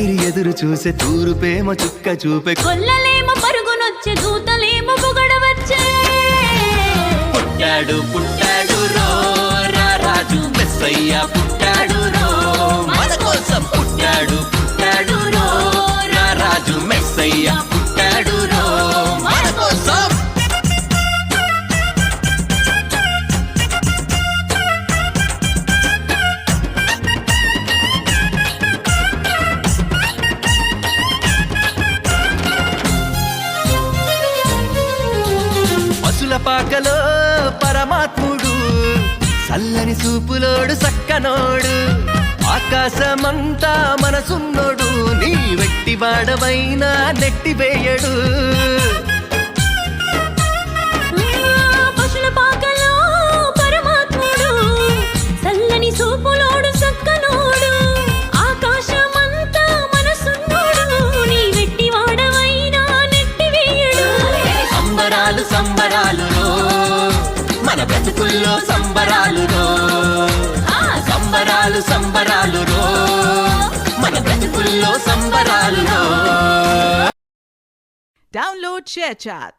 రాత్రి ఎదురు చూసే తూరుపేమో చుక్క చూపే కొల్లలేమో పరుగునొచ్చే దూతలేమో పొగడవచ్చే పుట్టాడు పుట్టాడు రో రాజు మెస్సయ్య పుట్టాడు రో మన కోసం పుట్టాడు పుట్టాడు రో రాజు మెస్సయ్య పుట్టాడు రో మన కోసం పాకలో పరమాత్ముడు చల్లని చూపులోడు సక్కనోడు ఆకాశమంతా మనసున్నోడు నీ వెట్టి వాడవైనా నెట్టివేయడు పశుల పాకలో పరమాత్ముడు చల్లని చూపులోడు సక్కనోడు ఆకాశమంతా మనసున్నోడు నీ వెట్టి వాడవైనా నెట్టివేయడు సంబరాలు సంబరాలు మన బ్రతుకుల్లో సంబరాలు సంబరాలు సంబరాలు మన బ్రతుకుల్లో సంబరాలు Download ShareChat.